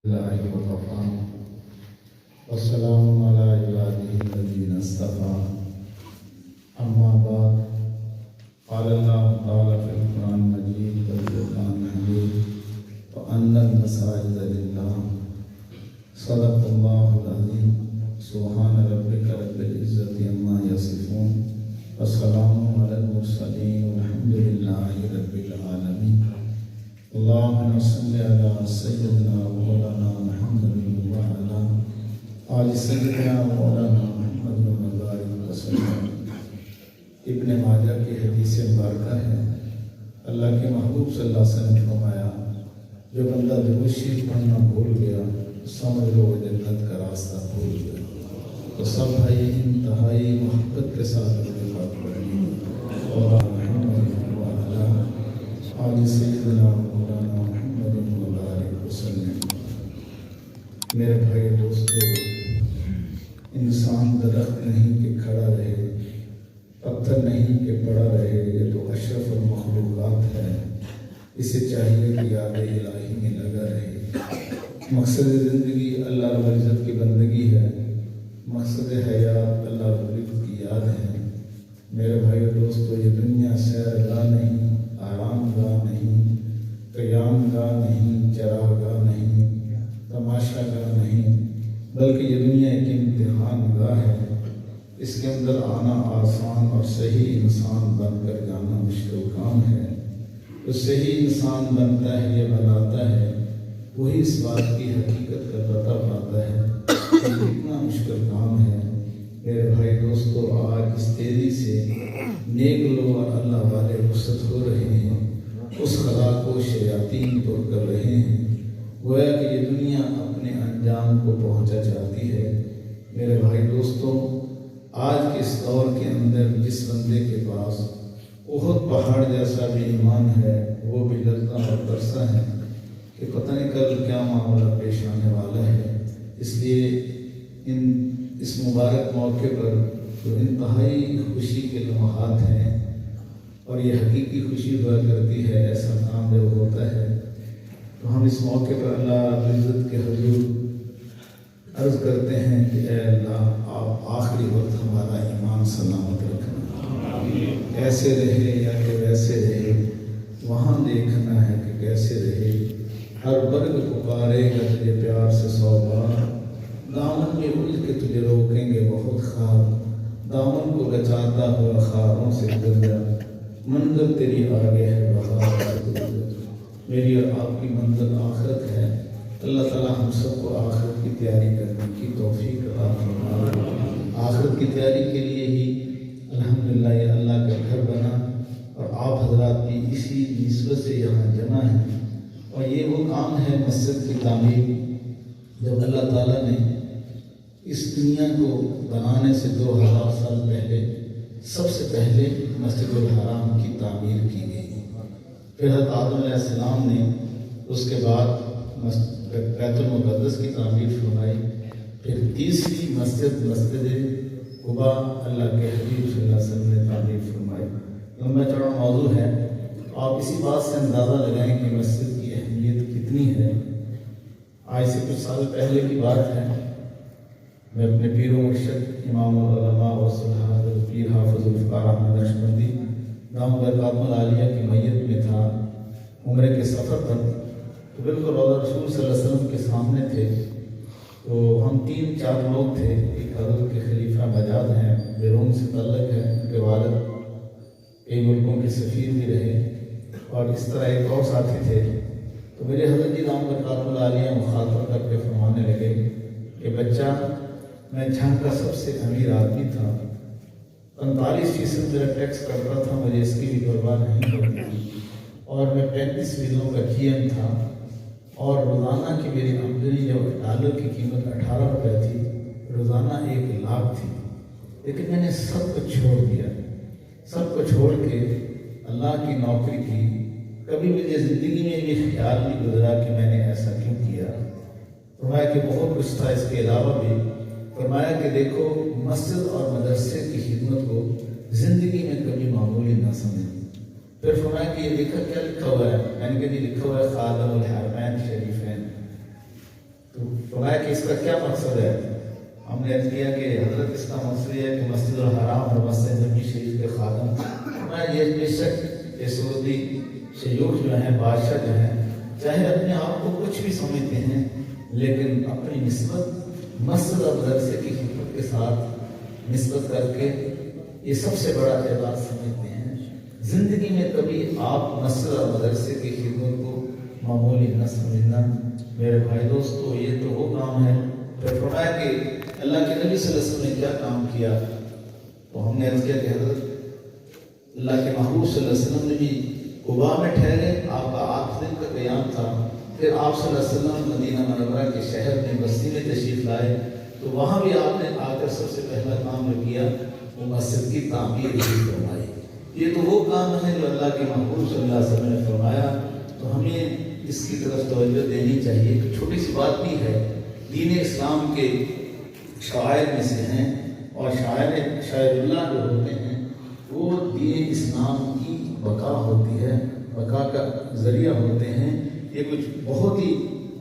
الله وكفى والسلام على عباده الذين اصطفى أما بعد قال الله تعالى في القرآن المجيد والفرقان الحميد وأن المساجد لله صدق الله العظيم سبحان ربك رب العزة عما يصفون والسلام على المرسلين والحمد لله رب العالمين اللهم صل على سيدنا مولانا محمد وعلى آل سيدنا مولانا محمد وبارك وسلم۔ ابن ماجہ کی حدیث مبارکہ ہے، اللہ کے محبوب صلی اللہ علیہ وسلم نے فرمایا جو بندہ درود شریف پڑھنا بھول گیا سمجھ لو وہ جنت کا راستہ بھول گیا۔ تو سب بھائی انتہائی محبت کے ساتھ درود پاک پڑھیں اور محمد وعلی آل سیدنا مولانا محمد وبارک وسلم۔ میرے بھائی دوستو، انسان درخت نہیں کہ کھڑا رہے، پتھر نہیں کہ پڑا رہے، یہ تو اشرف المخلوقات ہے، اسے چاہیے کہ یاد الہی میں لگا رہے۔ مقصد زندگی اللہ رب العزت کی بندگی ہے، مقصد حیات اللہ رب العزت کی یاد ہے۔ میرے بھائی دوستو، یہ دنیا سیر گاہ نہیں، آرام گاہ نہیں، قیام گاہ نہیں، چراغ گاہ نہیں، تماشا گاہ نہیں، بلکہ یہ دنیا ایک امتحان گاہ ہے۔ اس کے اندر آنا آسان اور صحیح انسان بن کر جانا مشکل کام ہے۔ تو صحیح انسان بنتا ہے، یہ بناتا ہے، وہی اس بات کی حقیقت کا پتہ پاتا ہے کہ کتنا مشکل کام ہے۔ میرے بھائی دوستو، آج اس تیزی سے نیک لوگ اور اللہ والے رخصت ہو رہے ہیں، اس خلا کو شیاطین توڑ کر رہے ہیں، گویا کہ یہ دنیا اپنے انجام کو پہنچا چاہتی ہے۔ میرے بھائی دوستو، آج کے اس دور کے اندر جس بندے کے پاس بہت پہاڑ جیسا بھی ایمان ہے، وہ بھی ڈرتا اور ترسا ہے کہ پتہ نہیں کل کیا معاملہ پیش آنے والا ہے۔ اس لیے اس مبارک موقع پر جو انتہائی خوشی کے لمحات ہیں، اور یہ حقیقی خوشی ہوا کرتی ہے ایسا کام جب ہوتا ہے، تو ہم اس موقع پر اللہ رب العزت کے حضور عرض کرتے ہیں کہ اے اللہ، آپ آخری وقت ہمارا ایمان سلامت رکھنا، ایسے رہے یا کہ ویسے رہے، وہاں دیکھنا ہے کہ کیسے رہے۔ ہر برگ پکارے گا تجھے پیار سے 100 بار، دامن میں الجھ کے تجھے روکیں گے بہت خار، دامن کو بچاتا ہوا خاروں سے گزرا، منزل تیری آگے ہے بہار سے گزر۔ میری اور آپ کی منزل آخرت ہے۔ اللہ تعالیٰ ہم سب کو آخرت کی تیاری کرنے کی توفیق عطا فرمائے۔ آخرت کی تیاری کے لیے ہی الحمدللہ یہ اللہ کا گھر بنا، اور آپ حضرات بھی اسی نسبت سے یہاں جمع ہیں۔ اور یہ وہ کام ہے مسجد کی تعمیر، جب اللہ تعالیٰ نے اس دنیا کو بنانے سے 2000 سال پہلے سب سے پہلے مسجد الحرام کی تعمیر کی گئی۔ پھر حضرت آدم علیہ السلام نے اس کے بعد بیت المقدس کی تعمیر فرمائی۔ پھر تیسری مسجد قباء اللہ کے حبیب صلی اللہ علیہ وسلم نے تعمیر فرمائی۔ لمبا چوڑا موضوع ہے، آپ اسی بات سے اندازہ لگائیں کہ مسجد کی اہمیت کتنی ہے۔ آج سے کچھ سال پہلے کی بات ہے، میں اپنے پیر و مرشد امام العلماء وصلہ حضرت پیر حافظ الفقار احمد نقشبندی دامت برکاتہ العالیہ کی میت میں تھا، عمرے کے سفر پر، تو بالکل روضہ رسول صلی اللہ علیہ وسلم کے سامنے تھے۔ تو ہم 3-4 لوگ تھے، ایک حضرت کے خلیفہ بجاد ہیں، بیرون سے تعلق ہے، ان کے والد کئی ملکوں کے سفیر بھی رہے، اور اس طرح ایک اور ساتھی تھے۔ تو میرے حضرت جی دامت برکاتہ العالیہ مخاطب کر کے فرمانے لگے کہ بچہ، میں جھنگ کا سب سے امیر آدمی تھا، 45% میرا ٹیکس کرتا تھا، مجھے اس کی بھی پرواہ نہیں ہوتی تھی، اور میں 35 ویلوں کا GM تھا، اور روزانہ کی میری آمدنی جب ڈالر کی قیمت 18 روپے تھی، روزانہ 1 لاکھ تھی۔ لیکن میں نے سب کچھ چھوڑ دیا، سب کو چھوڑ کے اللہ کی نوکری کی۔ کبھی مجھے زندگی میں یہ خیال نہیں گزرا کہ میں نے ایسا کیوں کیا۔ فرمایا کہ بہت کچھ تھا اس کے علاوہ بھی۔ فرمایا کہ دیکھو، مسجد اور مدرسے کی خدمت کو زندگی میں کبھی معمولی نہ سمجھیں۔ پھر فرمایا کہ یہ دیکھا کیا لکھا ہوا ہے؟ میں نے کہا جی لکھا ہوا ہے خادم الحرمین شریفین۔ تو فرمایا کہ اس کا کیا مقصد ہے؟ ہم نے عرض کیا کہ حضرت اس کا مقصد یہ ہے کہ مسجد الحرام اور مسجد نبی شریف کے خادم، فرمایا یہ بے شک یہ سعودی شیوخ جو ہیں، بادشاہ جو ہیں، چاہے اپنے آپ کو کچھ بھی سمجھتے ہیں لیکن اپنی نسبت مسجد اور مدرسے کی خدمت کے ساتھ نسبت کر کے یہ سب سے بڑا اعزاز سمجھتے ہیں۔ زندگی میں کبھی آپ مسجد اور مدرسے کی خدمت کو معمولی نہ سمجھنا۔ میرے بھائی دوستو، یہ تو وہ کام ہے۔ پھر فرمایا کہ اللہ کے نبی صلی اللہ علیہ وسلم نے کیا کام کیا، تو ہم نے عرض کیا کہ حضرت اللہ کے محبوب صلی اللہ علیہ وسلم نے بھی قباء میں ٹھہرے، آپ کا 8 دن کا قیام تھا، پھر آپ صلی اللہ علیہ وسلم مدینہ منورہ کے شہر میں بستی میں تشریف لائے، تو وہاں بھی آپ نے آ کر سب سے پہلا کام جو کیا وہ مسجد کی تعمیر ہی فرمائی۔ یہ تو وہ کام ہے جو اللہ کے محبوب صلی اللہ علیہ وسلم نے فرمایا، تو ہمیں اس کی طرف توجہ دینی چاہیے کہ چھوٹی سی بات بھی ہے، دین اسلام کے شاعر میں سے ہیں، اور شاعر اللہ جو ہوتے ہیں وہ دین اسلام کی بقا ہوتی ہے، بقا کا ذریعہ ہوتے ہیں۔ یہ کچھ بہت ہی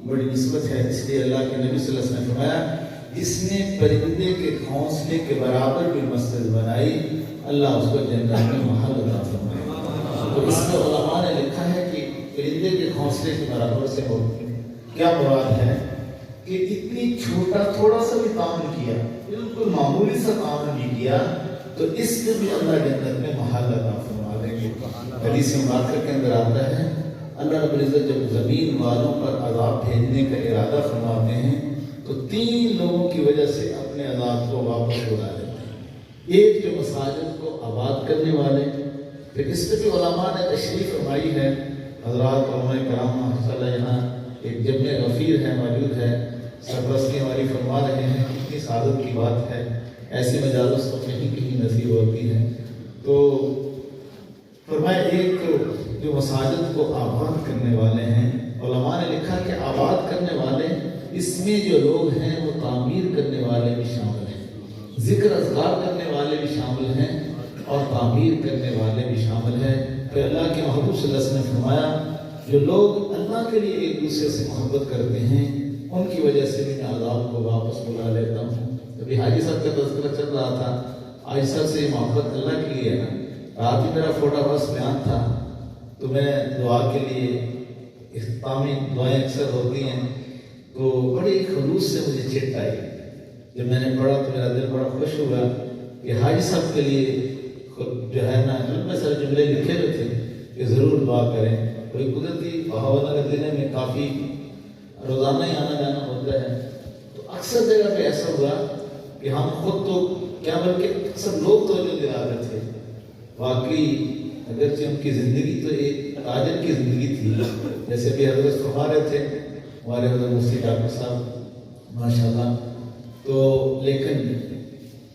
بڑی نسبت ہے، اس لیے اللہ کے نبی صلی اللہ علیہ وسلم نے فرمایا جس نے پرندے کے گھونسلے کے برابر بھی مسجد بنائی، اللہ اس کو جنت میں محل عطا فرمائے۔ تو اس میں علماء نے لکھا ہے کہ پرندے کے گھونسلے کے برابر سے کیا مراد ہے کہ اتنی چھوٹا تھوڑا سا بھی کام کیا، بالکل معمولی سا کام بھی کیا، تو اس میں بھی اللہ جنت میں محل عطا فرما دیں گے۔ حدیث مبارکہ کے اندر آتا ہے اللہ رب العزت جب زمین والوں پر عذاب بھیجنے کا ارادہ فرماتے ہیں تو 3 لوگوں کی وجہ سے اپنے عذاب کو واپس بلا لیتے ہیں۔ ایک جو مساجد کو آباد کرنے والے، پھر اس پہ بھی علماء نے تشریف فرمائی ہے، حضرات علماء کرام ماشاءاللہ یہاں ایک جمع غفیر ہے موجود ہے، سرپرستی ہماری فرما رہے ہیں، کتنی سعادت کی بات ہے، ایسی مجالس تو کہیں کہیں نصیب ہوتی ہے۔ تو فرمایا ایک جو مساجد کو آباد کرنے والے ہیں، علماء نے لکھا کہ آباد کرنے والے اس میں جو لوگ ہیں وہ تعمیر کرنے والے بھی شامل ہیں، ذکر اذکار کرنے والے بھی شامل ہیں، اور تعمیر کرنے والے بھی شامل ہیں۔ پھر اللہ کے محبوب صلی اللہ علیہ وسلم نے فرمایا جو لوگ اللہ کے لیے ایک دوسرے سے محبت کرتے ہیں ان کی وجہ سے بھی میں عذاب کو واپس بلا لیتا ہوں۔ ابھی حاجی صاحب کا تذکرہ چل رہا تھا، حاجی صاحب سے محبت اللہ کے لیے ہے نا، رات ہی میرا فوٹا بس بیان تھا، تو میں دعا کے لیے اختتامی دعائیں اکثر ہوتی ہیں، تو بڑے خلوص سے مجھے چٹ آئی، جب میں نے پڑھا تو میرا دل بڑا خوش ہوا کہ حاجی صاحب کے لیے جو ہے نا میں سارے جملے لکھے ہوئے تھے کہ ضرور دعا کریں۔ کوئی قدرتی بہاول نگر ضلع میں کافی روزانہ ہی آنا جانا ہوتا ہے، تو اکثر جگہ پہ ایسا ہوا کہ ہم خود تو کیا بلکہ سب لوگ توجہ دلا رہے تھے۔ واقعی اگرچہ ان کی زندگی تو ایک تاجر کی زندگی تھی، جیسے بھی حضرت فرما رہے تھے ہمارے حضرت مفتی ڈاکٹر صاحب ماشاءاللہ، تو لیکن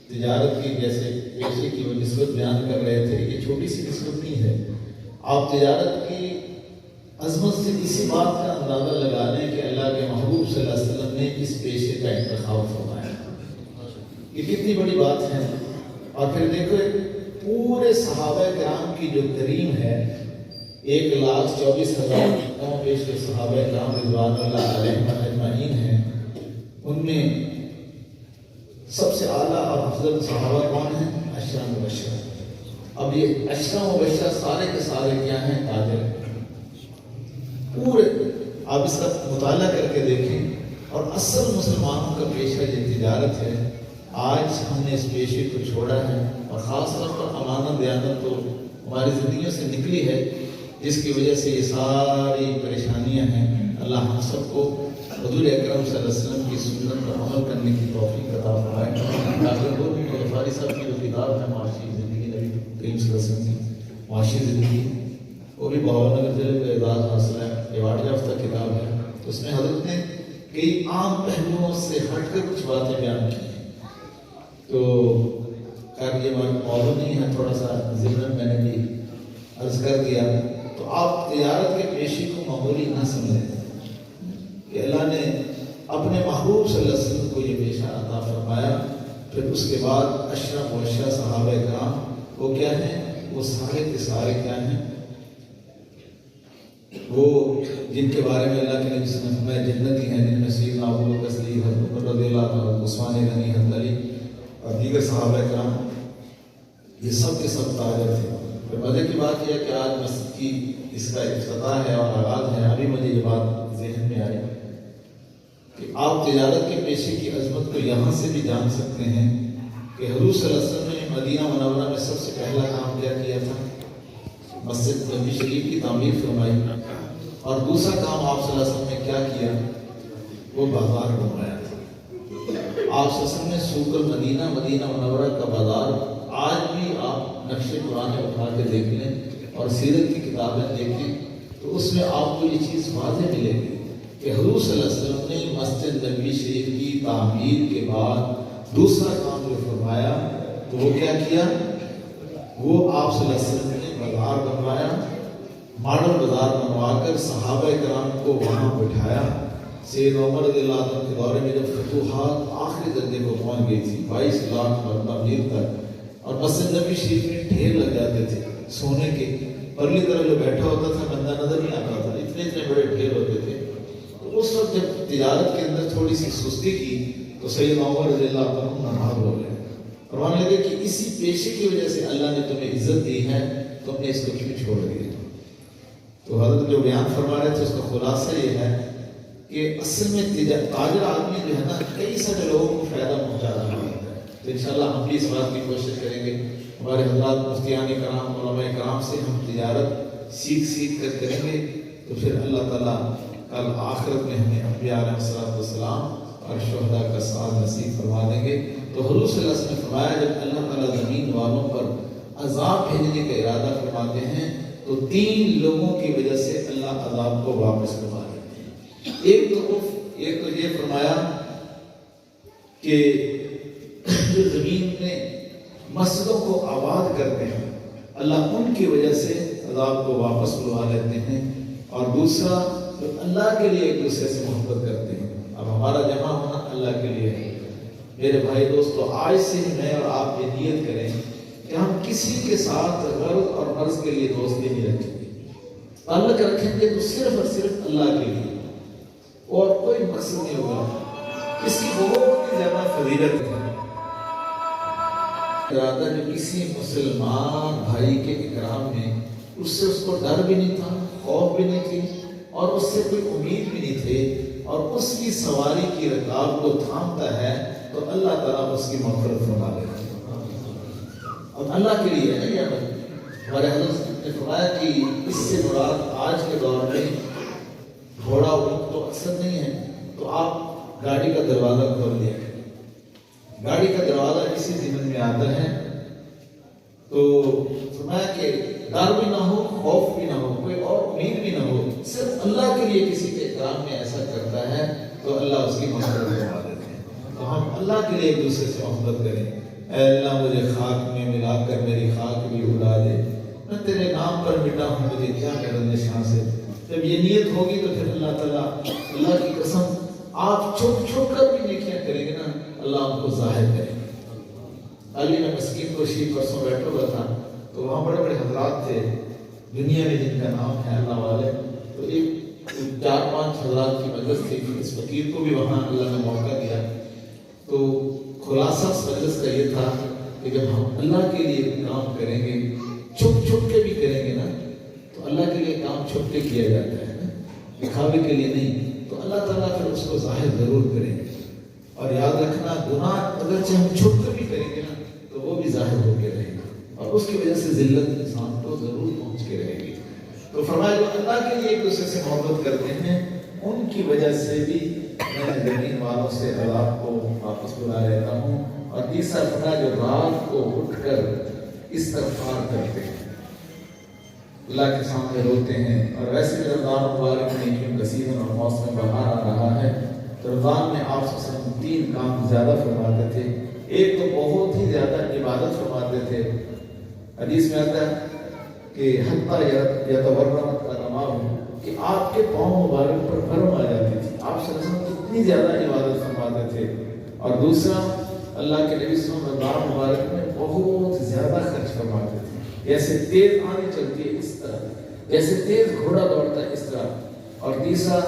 تجارت کی جیسے پیشے کی وہ نسبت بیان کر رہے تھے، یہ چھوٹی سی نسبت نہیں ہے۔ آپ تجارت کی عظمت سے اسی بات کا اندازہ لگا لیں کہ اللہ کے محبوب صلی اللہ علیہ وسلم نے اس پیشے کا انتخاب فرمایا، یہ کتنی بڑی بات ہے۔ اور پھر دیکھو پورے صحابہ کرام کی جو کریم ہے، 1,24,000 کم بیش کے صحابہ کرام رضوان اللہ علیہم اجمعین ہیں، ان میں سب سے اعلیٰ اور افضل صحابہ کون ہیں؟ 10 مبشرہ۔ اب یہ 10 مبشرہ سارے کے سارے کیا ہیں؟ تاجر ہیں پورے۔ آپ اس کا مطالعہ کر کے دیکھیں، اور اصل مسلمانوں کا پیشہ یہ تجارت ہے۔ آج ہم نے اس پیشے کو چھوڑا ہے، اور خاص طور پر امانت دیانت تو ہماری زندگیوں سے نکلی ہے، جس کی وجہ سے یہ ساری پریشانیاں ہیں۔ اللہ ہم سب کو حضور اکرم صلی اللہ علیہ وسلم کی سنت پر عمل کرنے کی توفیق عطا فرمائے۔ ڈاکٹر غفاری صاحب کی جو کتاب ہے معاشی زندگی، نبی کریم صلی اللہ علیہ وسلم کی معاشی زندگی، وہ بھی بہاول نگر ضلع کا اعزاز حاصل ہے، ایوارڈ یافتہ کتاب ہے۔ اس میں حضرت نے کئی عام پہلوؤں سے ہٹ کر کچھ باتیں بیان کی ہیں، تو خیر یہ موضوع نہیں ہے، تھوڑا سا ضمن میں نے بھی عرض کر دیا۔ تو آپ تجارت کے پیشے کو معمولی نہ سمجھیں کہ اللہ نے اپنے محبوب صلی اللہ علیہ وسلم کو یہ پیشہ عطا فرمایا۔ پھر اس کے بعد اشرف و اشرف صحابہ کرام وہ کیا ہیں؟ وہ سارے کے سارے کیا ہیں؟ وہ جن کے بارے میں اللہ کے نبی صلی اللہ علیہ وسلم نے فرمایا جنتی ہیں، جن میں سیدنا ابو صدیق حضرت رضی اللہ عنہ، عثمان غنی، حضرت علی اور دیگر صحابہ کرام، یہ سب کے سب تاجر تھے۔ پھر مزے کی بات یہ ہے کہ آج مسجد کی اس کا افتتاح ہے اور آغاز ہے، ابھی مجھے یہ بات ذہن میں آئی کہ آپ تجارت کے پیشے کی عظمت کو یہاں سے بھی جان سکتے ہیں کہ حضور صلی اللہ علیہ وسلم نے مدینہ منورہ میں سب سے پہلا کام کیا کیا تھا؟ مسجد نبوی شریف کی تعمیر فرمائی، اور دوسرا کام آپ صلی اللہ علیہ وسلم نے کیا کیا؟ وہ بازار بنوایا تھا۔ آپ صلی اللہ علیہ وسلم نے سوق المدینہ، مدینہ منورہ کا بازار، آج بھی آپ نقش قرآن اٹھا کے دیکھ لیں اور سیرت کی کتابیں دیکھیں تو اس میں آپ کو یہ چیز واضح ملے گی کہ حضور صلی اللہ علیہ وسلم نے مسجد نبوی شریف کی تعمیر کے بعد دوسرا کام جو فرمایا تو وہ کیا کیا؟ وہ آپ صلی اللہ علیہ وسلم نے بازار بنوایا، ماڈل بازار بنوا کر صحابہ کرام کو وہاں بٹھایا۔ سید عمر رضی اللہ عنہ کے دورے میں جب فتوحات آخری درجے کو پہنچ گئی تھی، 22 لاکھ مرتبہ میر تک، اور مسجد نبوی شریف میں ڈھیر لگ جاتے تھے سونے کے، پرلی طرف جو بیٹھا ہوتا تھا بندہ نظر نہیں آتا تھا، اتنے بڑے ڈھیر ہوتے تھے۔ تو اس وقت جب تجارت کے اندر تھوڑی سی سستی کی تو سید عمر رضی اللہ عنہ ناراض ہو گئے، فرمانے لگے کہ اسی پیشے کی وجہ سے اللہ نے تمہیں عزت دی ہے، تم نے اس کو کیوں چھوڑ دیا؟ تو حضرت جو بیان فرما رہے تھے اس کا خلاصہ یہ ہے کہ اصل میں تاجر آدمی جو ہے نا کئی سارے لوگوں کو فائدہ پہنچا رہا ہوتا ہے۔ تو انشاءاللہ ہم بھی اس بات کی کوشش کریں گے، ہمارے حضرات مفتیان کرام، علماء کرام سے ہم تجارت سیکھ کر کریں گے تو پھر اللہ تعالیٰ کل آخرت میں ہمیں انبیاء علیہ السلام اور شہداء کا ساتھ نصیب فرما دیں گے۔ تو حضور صلی اللہ علیہ وسلم نے فرمایا جب اللہ تعالیٰ زمین والوں پر عذاب بھیجنے کا ارادہ فرماتے ہیں تو 3 لوگوں کی وجہ سے اللہ عذاب کو واپس کروا دیتے ہیں۔ ایک تو یہ فرمایا کہ جو زمین میں مسجدوں کو آباد کرتے ہیں اللہ ان کی وجہ سے عذاب کو واپس بلوا لیتے ہیں، اور دوسرا جو اللہ کے لیے ایک دوسرے سے محبت کرتے ہیں۔ اب ہمارا جمع ہونا اللہ کے لیے ہے۔ میرے بھائی دوستو، آج سے ہی میں اور آپ یہ نیت کریں کہ ہم کسی کے ساتھ غرض اور مرض کے لیے دوستی نہیں رکھیں گے، تعلق رکھیں گے تو صرف اور صرف اللہ کے لیے، اور کوئی مقصد نہیں ہوگا۔ اس کی بہت ہی زیادہ فضیلت ہے۔ ارادہ جو کسی مسلمان بھائی کے اکرام میں اس سے اس کو ڈر بھی نہیں تھا، خوف بھی نہیں تھی، اور اس سے کوئی امید بھی نہیں تھے، اور اس کی سواری کی رکاب کو تھامتا ہے تو اللہ تعالیٰ اس کی مغفرت فرما دیتا ہے۔ اور اللہ کے لیے ہے یا ہمارے حضرت نے فرمایا کہ اس سے مراد آج کے دور میں گھوڑا اونٹ تو اکثر نہیں ہے، تو آپ گاڑی کا دروازہ کھول دیا کریں۔ گاڑی کا دروازہ اسی ضمن میں آتا ہے، تو فرمایا کہ ڈر بھی نہ ہو، خوف بھی نہ ہو، کوئی اور امید بھی نہ ہو، صرف اللہ کے لیے کسی کے اکرام میں ایسا کرتا ہے تو اللہ اس کی مغفرت فرما دیتے ہیں۔ تو ہم اللہ کے لیے ایک دوسرے سے محبت کریں۔ اے اللہ مجھے خاک میں ملا کر میری خاک بھی اڑا دے، میں تیرے نام پر مٹا ہوں، مجھے کیا کرن نشان سے۔ جب یہ نیت ہوگی تو پھر اللہ تعالیٰ، اللہ کی قسم، آپ چھپ چھپ کر بھی نیکیاں کریں گے نا، اللہ ان کو ظاہر کرے گا۔ علی میں مسکین کو شیخ پرسوں بیٹھا ہوا تھا تو وہاں بڑے بڑے حضرات تھے دنیا میں جن کا نام ہے اللہ والے، تو ایک 4-5 حضرات کی مجلس تھی، اس فقیر کو بھی وہاں اللہ نے موقع دیا۔ تو خلاصہ اس مجلس کا یہ تھا کہ جب ہم اللہ کے لیے کام کریں گے، چھپ چھپ کے بھی کریں گے نا، تو اللہ کے لیے کام چھپ کے کیا جاتا ہے نا، دکھاوے کے لیے نہیں، تو اللہ تعالیٰ پھر اس کو ظاہر ضرور کریں گے۔ اور یاد رکھنا، گناہ اگرچہ ہم چھپ کر بھی کریں گے نا تو وہ بھی ظاہر ہو کے رہے گا، اور اس کی وجہ سے ذلت انسان کو ضرور پہنچ کے رہے گی۔ تو فرمایا جو اللہ کے لیے ایک دوسرے سے محبت کرتے ہیں ان کی وجہ سے بھی میں زمین والوں سے عذاب کو واپس بلا لیتا ہوں۔ اور تیسرا فرمایا جو رات کو اٹھ کر استغفار کرتے ہیں، اللہ کے سامنے روتے ہیں، اور ویسے بھی رمضان مبارک میں کیونکہ سیزن اور موسم بہار آ رہا ہے تو رمضان میں آپ صلی اللہ علیہ وسلم 3 کام زیادہ فرماتے تھے۔ ایک تو بہت ہی زیادہ عبادت فرماتے تھے، حدیث میں آتا ہے کہ حتیٰ یتورمت قدماہ، کہ آپ کے پاؤں مبارک پر برم آ جاتی تھی۔ آپ صلی اللہ علیہ وسلم اتنی زیادہ عبادت فرماتے تھے۔ اور دوسرا، اللہ کے نبی صلی اللہ علیہ وسلم رمضان مبارک میں بہت زیادہ خرچ فرماتے تھے، جیسے تیز آندھی چلتی ہے اس طرح، جیسے تیز گھوڑا دوڑتا ہے اس طرح۔ اور تیسرا،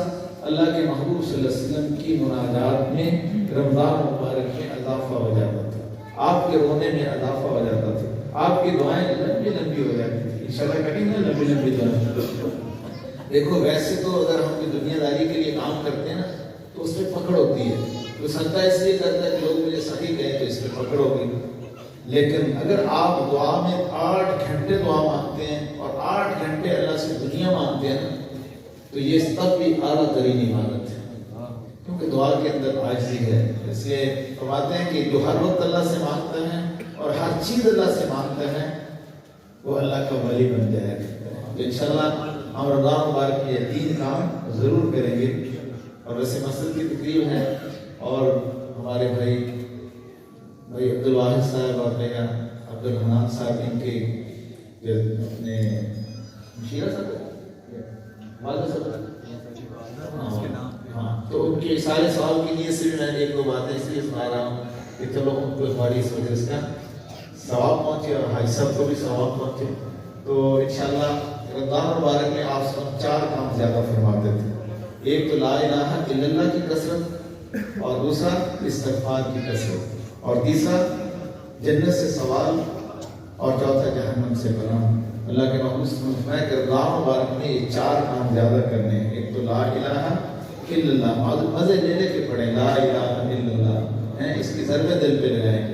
اللہ کے محبوب صلی اللہ علیہ وسلم کی مناجات میں رمضان مبارک میں اضافہ ہو جاتا تھا، آپ کے رونے میں اضافہ ہو جاتا تھا، آپ کی دعائیں لمبی لمبی ہو جاتی تھی، انشاءاللہ کہیں گے لمبی لمبی دعائیں۔ دیکھو ویسے تو اگر ہم کوئی دنیا داری کے لیے کام کرتے ہیں نا تو اس میں پکڑ ہوتی ہے، تو سنتا اس لیے کرتا ہے کہ لوگ مجھے صحیح کہیں تو اس میں پکڑ ہوگی، لیکن اگر آپ دعا میں 8 گھنٹے دعا مانگتے ہیں اور 8 گھنٹے اللہ سے دنیا مانگتے ہیں نا تو یہ تب بھی اعلیٰ ترین عبادت ہے، کیونکہ دعا کے اندر عاجزی ہے۔ اس لیے فرماتے ہیں کہ جو ہر وقت اللہ سے مانگتا ہے اور ہر چیز اللہ سے مانگتا ہے وہ اللہ کا ولی بن جائے گا۔ تو انشاءاللہ ہم رمضان مبارک میں یہ 3 کام ضرور کریں گے، اور ویسے مسجد کی تقریب ہے اور ہمارے بھائی عبدالواحد صاحب اور میرا عبدالرحمان صاحب ان کے اپنے مشیرہ صاحب والد صاحب، ہاں تو ان کے سارے سوال کی نیت سے بھی میں 1-2 باتیں اس لیے سنا رہا ہوں کہ چلو ان کو ہماری اس وجہ سے ثواب پہنچے اور حاجی صاحب کو بھی ثواب پہنچے۔ تو انشاءاللہ رمضان مبارک میں آپ 4 کام زیادہ فرماتے تھے، ایک تو لا الہ الا اللہ کی کثرت، اور دوسرا استغفار کی کثرت، اور تیسرا جنت سے سوال، اور چوتھا جہنم سے پناہ۔ اللہ کے محبوب صلی اللہ علیہ وسلم نے کہ رمضان مبارک میں یہ 4 کام زیادہ کرنے ہیں، ایک تو لا الہ الا اللہ، مزے لے لے کے پڑھیں لا الہ الا اللہ، اس کی ضربیں دل پہ لگائیں،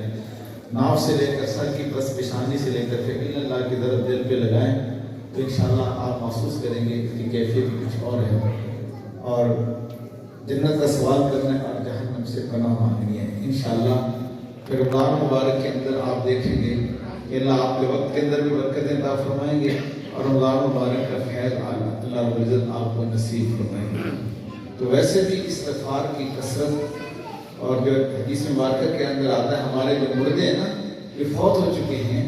ناف سے لے کر سر کی پس پیشانی سے لے کر الا اللہ کی ضرب دل پہ لگائیں تو انشاءاللہ آپ محسوس کریں گے کہ کیفیت کچھ اور ہے، اور جنت کا سوال کرنا ہے اور جہنم سے پناہ مانگنی ہے انشاءاللہ۔ پھر رمضان مبارک کے اندر آپ دیکھیں گے کہ اللہ آپ کے وقت کے اندر بھی برکتیں عطا فرمائیں گے، اور رمضان مبارک کا خیر اللہ رب العزت آپ کو نصیب فرمائیں گے۔ تو ویسے بھی استغفار کی کثرت، اور جو حدیث مبارکہ کے اندر آتا ہے ہمارے جو مردے ہیں نا یہ فوت ہو چکے ہیں،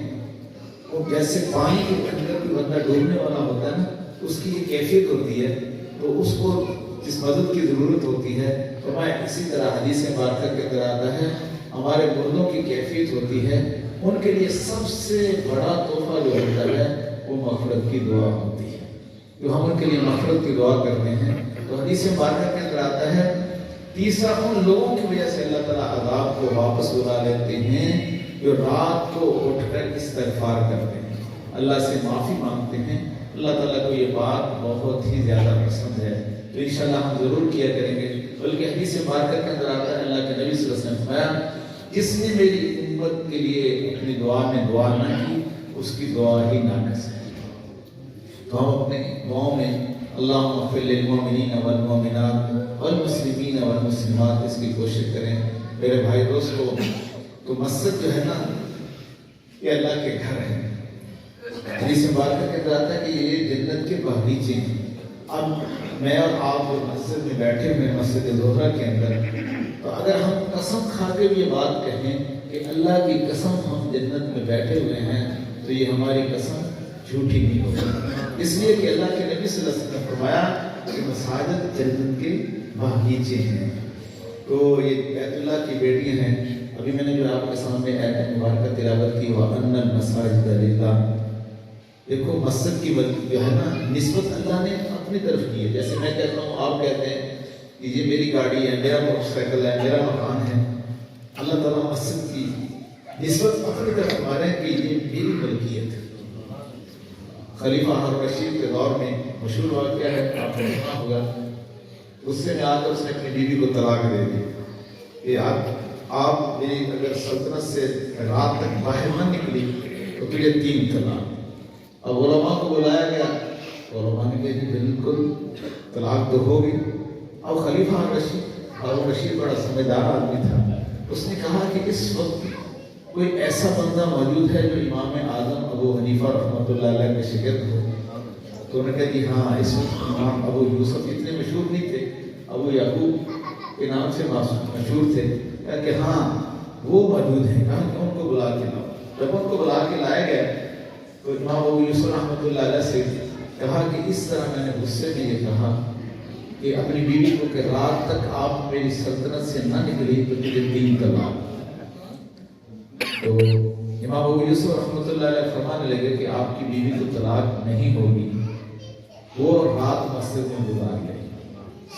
وہ جیسے پانی کے اندر کوئی بندہ ڈوبنے والا ہوتا ہے نا اس کی یہ کیفیت ہوتی ہے، تو اس کو جس مدد کی ضرورت ہوتی ہے، فرمایا اسی طرح حدیث مبارکہ کے اندر آتا ہے ہمارے مردوں کی کیفیت ہوتی ہے، ان کے لیے سب سے بڑا تحفہ جو ہوتا ہے وہ مغفرت کی دعا ہوتی ہے، جو ہم ان کے لیے مغفرت کی دعا کرتے ہیں۔ تو حدیث مبارکہ کے اندر آتا ہے تیسرا ان لوگوں کی وجہ سے اللہ تعالیٰ عذاب کو واپس بلا لیتے ہیں جو رات کو اٹھ کر استغفار کرتے ہیں، اللہ سے معافی مانگتے ہیں۔ اللہ تعالیٰ کو یہ بات بہت ہی زیادہ پسند ہے، تو انشاءاللہ ہم ضرور کیا کریں گے۔ بلکہ حدیث مبارکہ کے اندر آتا ہے اللہ کے نبی صلی اللہ علیہ وسلم نے فرمایا جس نے میری امت کے لیے اپنی دعا میں دعا نہ کی اس کی دعا ہی ناقص ہے۔ تو ہم اپنے دعاؤں میں اللہم اغفر للمؤمنین والمؤمنات والمسلمین والمسلمات اس کی کوشش کریں۔ میرے بھائی دوستو، تو مسجد جو ہے نا یہ اللہ کے گھر ہے، حدیث مبارکہ کے اندر آتا ہے کہ یہ جنت کے باغیچے ہیں۔ اب میں اور آپ جو مسجد میں بیٹھے ہوئے ہیں مسجد زہرہ کے اندر، تو اگر ہم قسم کھا کے بھی یہ بات کہیں کہ اللہ کی قسم ہم جنت میں بیٹھے ہوئے ہیں تو یہ ہماری قسم جھوٹی نہیں ہوگی، اس لیے کہ اللہ کے نبی صلی اللہ علیہ وسلم نے فرمایا کہ مساجد جنت کے باغیچے ہیں۔ تو یہ بیت اللہ کی بیٹیاں ہیں، ابھی میں نے جو آپ کے سامنے آیت مبارکہ تلاوت کی وَأَنَّ الْمَسَاجِدَ لِلَّهِ، دیکھو مسجد کی جو ہے نا نسبت اللہ نے اپنی طرف کی ہے، جیسے میں کہتا ہوں آپ کہتے ہیں کہ یہ میری گاڑی ہے، میرا موٹر سائیکل ہے، میرا مکان ہے، اللہ تعالیٰ مسجد کی نسبت اپنی طرف ہمارے کہ یہ میری ملکیت ہے۔ خلیفہ ہارون رشید کے دور میں مشہور واقعہ ہے، آپ نے سنا ہوگا، غصے میں آ کر اس نے اپنی بیوی کو طلاق دے دی کہ آپ میری اگر سلطنت سے رات تک باہر نہ نکلی تو تجھے 3 طلاق۔ اب علماء کو بلایا گیا، علماء نے کہا کہ بالکل طلاق تو ہوگی۔ اب خلیفہ ہارون رشید بڑا سمجھدار آدمی تھا، اس نے کہا کہ اس وقت کوئی ایسا بندہ موجود ہے جو امام اعظم ابو حنیفہ رحمۃ اللہ علیہ کے شاگرد ہو؟ تو انہوں نے کہا کہ ہاں اس وقت امام ابو یوسف اتنے مشہور نہیں تھے، ابو یعقوب کے نام سے مشہور تھے، کہا کہ ہاں وہ موجود ہیں، کہا کہ ان کو بلا کے لاؤ۔ جب ان کو بلا کے لائے گئے تو امام ابو یوسف رحمۃ اللہ علیہ سے کہا کہ اس طرح میں نے غصے میں یہ کہا کہ اپنی بیوی کو کہ رات تک آپ میری سلطنت سے نہ نکلی تو تجھے 3 طلاق۔ تو امام ابو یوسف رحمۃ اللہ علیہ فرمانے لگے کہ آپ کی بیوی کو طلاق نہیں ہوگی، وہ رات مسجد میں گزار گئی،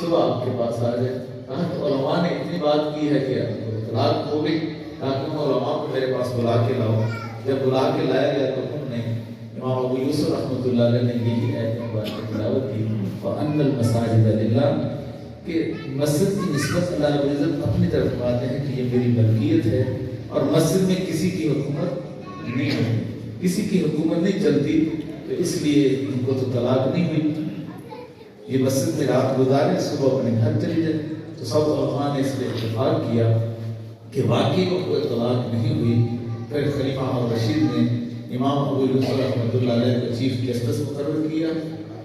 صبح آپ کے پاس آ جائے. کہا کہ علماء نے اتنی بات کی ہے کہ طلاق ہو گئی. کہا کہ تم علماء کو میرے پاس بلا کے لاؤ. جب بلا کے لایا گیا تو تم نے امام ابو یوسف رحمۃ اللہ علیہ نے یہی آیت مبارکہ تلاوت کی وَأَنَّ الْمَسَاجِدَ لِلَّهِ کہ مسجد کی نسبت اللہ رب العزت اپنی طرف فرماتے ہیں کہ یہ میری ملکیت ہے اور مسجد میں کسی کی حکومت نہیں ہوتی, کسی کی حکومت نہیں چلتی, تو اس لیے ان کو تو طلاق نہیں ہوئی. یہ مسجد میں رات گزارے, صبح اپنے گھر چلی جائے. تو سب علماء نے اس لیے اتفاق کیا کہ واقعی کو کوئی طلاق نہیں ہوئی. پھر خلیفہ ہارون رشید نے امام ابو یوسف رحمۃ اللہ علیہ کو چیف جسٹس مقرر کیا.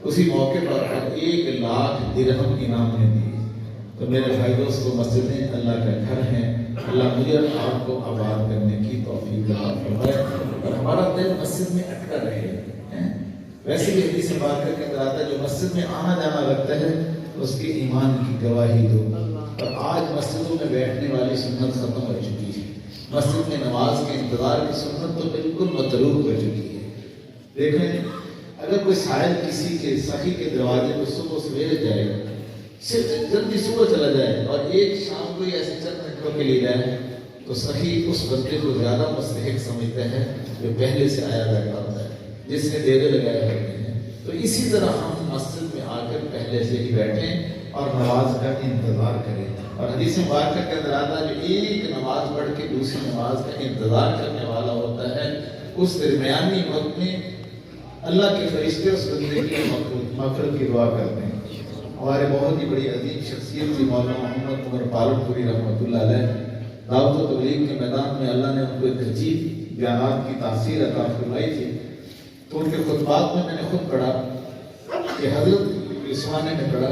اسی موقع پر 1,00,000 درہم انعام نے دی. تو میرے بھائی دوستو, مسجدیں اللہ کا گھر ہیں. اللہ مجھے اور آپ کو آباد کرنے کی توفیق عطا فرمائے اور ہمارا دل مسجد میں اٹکا رہے. ویسے بھی حدیث مبارکہ کے اندر آتا ہے جو مسجد میں آنا جانا رکھتا ہے اس کے ایمان کی گواہی دو. اور آج مسجدوں میں بیٹھنے والی سنت ختم ہو چکی ہے. مسجد میں نماز کے انتظار کی سنت تو بالکل متروک ہو چکی ہے. دیکھیں, اگر کوئی سائل کسی کے سخی کے دروازے کو صبح سویرے جائے, صرف جلدی صبح چلا جائے اور ایک شام کو ایسے چند منٹوں کے لیے جائے, تو سخی اس بندے کو زیادہ مستحق سمجھتا ہے جو پہلے سے آیا بیٹھا ہوتا ہے, جس نے ڈیرے لگائے ہوتے ہیں. تو اسی طرح ہم مسجد میں آ کر پہلے سے ہی بیٹھیں اور نماز کا انتظار کریں. اور حدیث مبارکہ کے اندر آتا ہے جو ایک نماز پڑھ کے دوسری نماز کا انتظار کرنے والا ہوتا ہے, اس درمیانی وقت میں اللہ کے فرشتے اس بندے کی مغفرت کی دعا کرتے ہیں. ہمارے بہت ہی بڑی عظیم شخصیت تھی مولانا محمد عمر پالن پوری رحمۃ اللہ علیہ. دعوت و تبلیغ کے میدان میں اللہ نے ان کو ایک عجیب بیانات کی تاثیر عطا فرمائی تھی. تو ان کے خطبات میں نے خود پڑھا کہ حضرت عثمانی نے پڑھا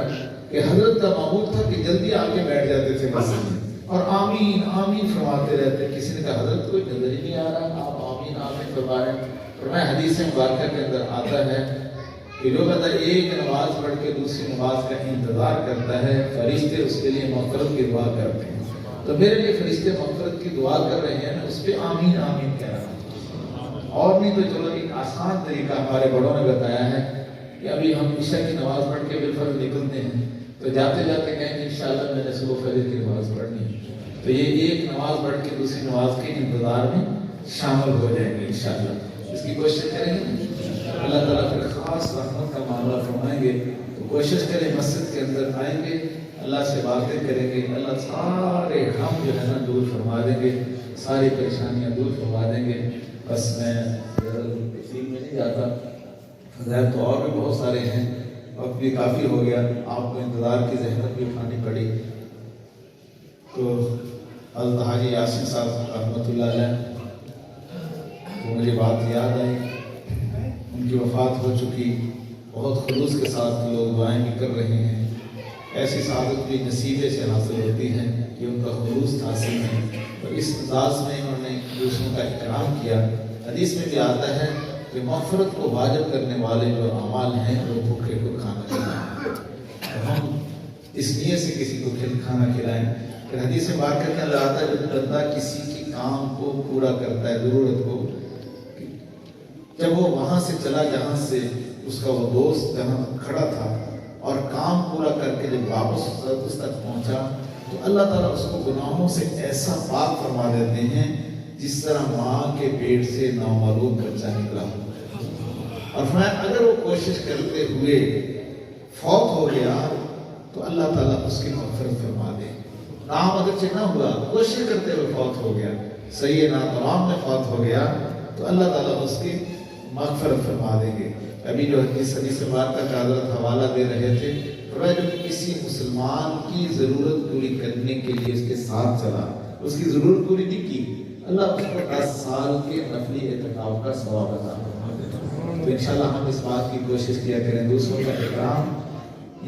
کہ حضرت کا معمول تھا کہ جلدی آ کے بیٹھ جاتے تھے مسجد میں اور آمین آمین فرماتے رہتے. کسی نے کہا حضرت کوئی نظر ہی نہیں آ رہا, آپ آمین آمین فرما رہے ہیں. فرمایا حدیث مبارکہ کے اندر آتا ہے کہ جو بندہ ایک نماز پڑھ کے دوسری نماز کا انتظار کرتا ہے, فرشتے اس کے لیے مغفرت کی دعا کرتے ہیں. تو میرے لیے فرشتے مغفرت کی دعا کر رہے ہیں, اس پہ آمین آمین کہہ رہا ہوں. اور نہیں تو چلو ایک آسان طریقہ ہمارے بڑوں نے بتایا ہے کہ ابھی ہم عشاء کی نماز پڑھ کے بالفرض نکلتے ہیں, تو جاتے جاتے کہیں گے انشاءاللہ میں نے صبح فجر کی نماز پڑھنی ہے. تو یہ ایک نماز پڑھ کے دوسری نماز کے انتظار میں شامل ہو جائیں گے انشاءاللہ. اس کی کوشش کریں گے, اللہ تعالیٰ پھر خاص رحمت کا معاملہ فرمائیں گے. تو کوشش کریں, مسجد کے اندر آئیں گے, اللہ سے باتیں کریں گے, اللہ سارے غم جو ہے نا دور فرما دیں گے, ساری پریشانیاں دور فرما دیں گے. بس میں تفصیل میں نہیں جاتا, ظاہر تو اور بھی بہت سارے ہیں, وقت بھی کافی ہو گیا, آپ کو انتظار کی زحمت بھی اٹھانی پڑی. تو حضرت حاجی یاسین صاحب رحمۃ اللہ علیہ, تو مجھے بات یاد آئی, ان کی وفات ہو چکی, بہت خلوص کے ساتھ لوگ دعائیں بھی کر رہے ہیں. ایسی سعادت بھی نصیبے سے حاصل ہوتی ہے کہ ان کا خلوص حاصل ہے, اور اس انداز میں انہوں نے دوسروں کا اکرام کیا. حدیث میں بھی آتا ہے کہ مغفرت کو واجب کرنے والے جو اعمال ہیں وہ بھوکے کو کھانا کھلائیں. تو ہم اس نیت سے کسی کو کھانا کھلائیں. پھر حدیث مبارکہ کے اندر آتا ہے جب بندہ کسی کے کام کو پورا کرتا ہے, ضرورت کو, جب وہ وہاں سے چلا جہاں سے اس کا وہ دوست جہاں کھڑا تھا, اور کام پورا کر کے جب واپس اس تک پہنچا, تو اللہ تعالیٰ اس کو گناہوں سے ایسا پاک فرما دیتے ہیں جس طرح ماں کے پیٹ سے نامعلوم بچہ نکلا. اور اگر وہ کوشش کرتے ہوئے فوت ہو گیا تو اللہ تعالیٰ اس کی مغفرت فرما دے. نام اگرچہ نہ ہوا, کوشش کرتے ہوئے فوت ہو گیا, صحیح نا تمام میں فوت ہو گیا, تو اللہ تعالیٰ اس کی مغفرت فرما دیں گے. ابھی جو اس حدیث مبارکہ کا حضرت حوالہ دے رہے تھے, جو کسی مسلمان کی ضرورت پوری کرنے کے لیے اس کے ساتھ چلا, اس کی ضرورت پوری نہیں کی, اللہ اس کو 10 سال کے نفلی اعتکاف کا ثواب عطا فرمائے. تو انشاءاللہ ہم اس بات کی کوشش کیا کریں, دوسروں کا اکرام,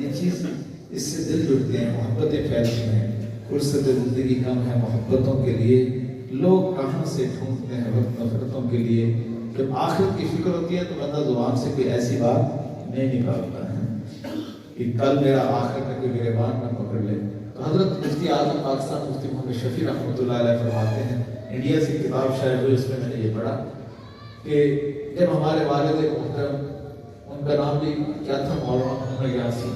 یہ چیز اس سے دل جڑتے ہیں, محبتیں پھیلتی ہیں. فرصت زندگی کم ہے محبتوں کے لیے, لوگ کہاں سے ڈھونڈتے ہیں وقت نفرتوں کے لیے. جب آخرت کی فکر ہوتی ہے تو بندہ زبان سے کوئی ایسی بات نہیں نکالتا ہے کہ کل میرا آخر کا کوئی گریبان نہ پکڑ لے. تو حضرت مفتی اعظم پاکستان مفتی محمد شفیع رحمۃ اللہ علیہ فرماتے ہیں, انڈیا سے کتاب شائع ہوئی, اس میں نے یہ پڑھا کہ جب ہمارے والد محترم, ان کا نام بھی کیا تھا, مولانا محمد یاسین,